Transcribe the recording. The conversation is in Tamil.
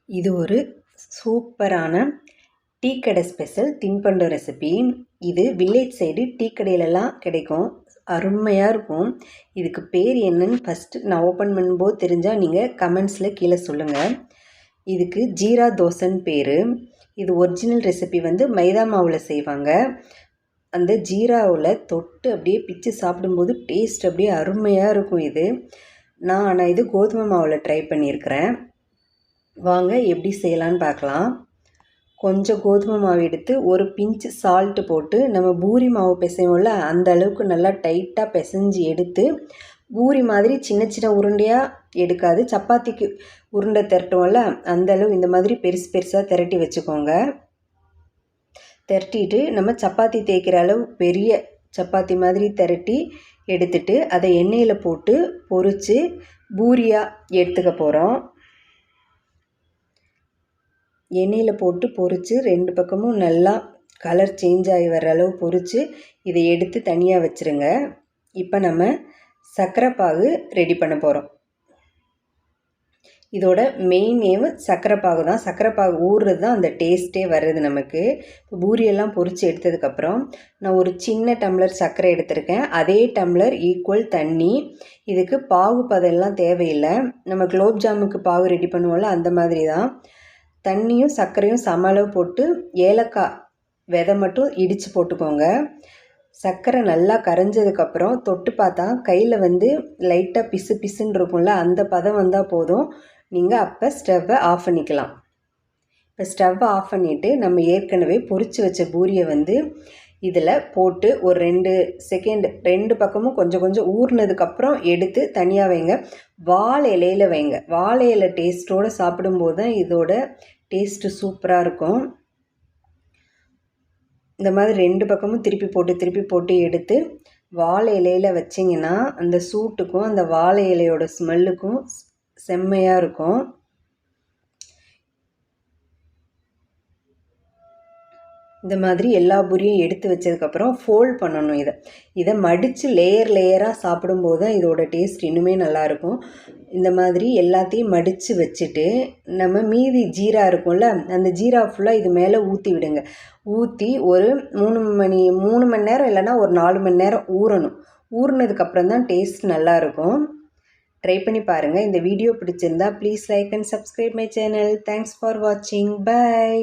இது ஒரு சூப்பரான டீ கடை ஸ்பெஷல் தின்பண்டம் ரெசிபி. இது வில்லேஜ் சைடு டீ கடையிலலாம் கிடைக்கும். அருமையாக இருக்கும். இதுக்கு பேர் என்னன்னு ஃபஸ்ட்டு நான் ஓப்பன் பண்ணும்போது தெரிஞ்சால் நீங்கள் கமெண்ட்ஸில் கீழே சொல்லுங்கள். இதுக்கு ஜீரா தோசைன்னு பேர். இது ஒரிஜினல் ரெசிபி மைதா மாவில் செய்வாங்க. அந்த ஜீராவில் தொட்டு அப்படியே பிச்சு சாப்பிடும்போது டேஸ்ட் அப்படியே அருமையாக இருக்கும். ஆனால் இது கோதுமை மாவில் ட்ரை பண்ணியிருக்கிறேன். வாங்க எப்படி செய்யலான்னு பார்க்கலாம். கொஞ்சம் கோதுமை மாவு எடுத்து ஒரு பிஞ்சு சால்ட்டு போட்டு நம்ம பூரி மாவு பிசைவோம்ல அந்த அளவுக்கு நல்லா டைட்டாக பிசைஞ்சு எடுத்து பூரி மாதிரி சின்ன சின்ன உருண்டையாக எடுக்காது, சப்பாத்திக்கு உருண்டை திரட்டுவோம்ல அந்த அளவு இந்த மாதிரி பெருசு பெருசாக திரட்டி வச்சுக்கோங்க. திரட்டிட்டு நம்ம சப்பாத்தி தேய்க்கிற அளவு பெரிய சப்பாத்தி மாதிரி திரட்டி எடுத்துட்டு அதை எண்ணெயில் போட்டு பொரித்து பூரியாக எடுத்துக்க போகிறோம். எண்ணெயில் போட்டு பொரித்து 2 பக்கமும் நல்லா கலர் சேஞ்ச் ஆகி வர்ற அளவு பொரித்து இதை எடுத்து தனியாக வச்சுருங்க. இப்போ நம்ம சர்க்கரை பாகு ரெடி பண்ண போகிறோம். இதோட மெயின் நேம் சர்க்கரை பாகு தான். சர்க்கரை பாகு ஊறுறது தான் அந்த டேஸ்ட்டே வர்றது நமக்கு. இப்போ பூரியெல்லாம் பொரித்து எடுத்ததுக்கப்புறம் நான் ஒரு சின்ன டம்ளர் சர்க்கரை எடுத்திருக்கேன். அதே டம்ளர் ஈக்குவல் தண்ணி. இதுக்கு பாகு பதெல்லாம் தேவையில்லை. நம்ம குலோப் ஜாமுக்கு பாகு ரெடி பண்ணுவோம்ல அந்த மாதிரி தான். தண்ணியும் சர்க்கரையும் சம அளவு போட்டு ஏலக்காய் விதை மட்டும் இடித்து போட்டுக்கோங்க. சர்க்கரை நல்லா கரைஞ்சதுக்கப்புறம் தொட்டு பார்த்தா கையில் லைட்டாக பிசு பிசுன்னு இருக்கும்ல அந்த பதம் வந்தால் போதும். நீங்கள் அப்போ ஸ்டவ்வை ஆஃப் பண்ணிக்கலாம். இப்போ ஸ்டவ்வை ஆஃப் பண்ணிவிட்டு நம்ம ஏற்கனவே பொரித்து வச்ச பூரியை இதில் போட்டு ஒரு 2 செகண்ட் 2 பக்கமும் கொஞ்சம் கொஞ்சம் ஊறினதுக்கப்புறம் எடுத்து தனியாக வைங்க. வாழை இலையில் வைங்க. வாழை இலை டேஸ்ட்டோடு சாப்பிடும்போது தான் இதோட டேஸ்ட்டு சூப்பராக இருக்கும். இந்த மாதிரி 2 பக்கமும் திருப்பி போட்டு எடுத்து வாழை இலையில் வச்சிங்கன்னா அந்த சூட்டுக்கும் அந்த வாழை இலையோட ஸ்மெல்லுக்கும் செம்மையாக இருக்கும். இந்த மாதிரி எல்லா பூரியும் எடுத்து வச்சதுக்கப்புறம் ஃபோல்ட் பண்ணணும். இதை மடித்து லேயராக சாப்பிடும்போது தான் இதோட டேஸ்ட் இன்னுமே நல்லாயிருக்கும். இந்த மாதிரி எல்லாத்தையும் மடித்து வச்சுட்டு நம்ம மீதி ஜீரா இருக்கும்ல அந்த ஜீரா ஃபுல்லாக இது மேலே ஊற்றி விடுங்க. ஊற்றி ஒரு 3 மணி நேரம் இல்லைனா ஒரு 4 மணி நேரம் ஊறணும். ஊறினதுக்கப்புறம் தான் டேஸ்ட் நல்லாயிருக்கும். ட்ரை பண்ணி பாருங்கள். இந்த வீடியோ பிடிச்சிருந்தா please like and subscribe my channel. Thanks for வாட்சிங். பை.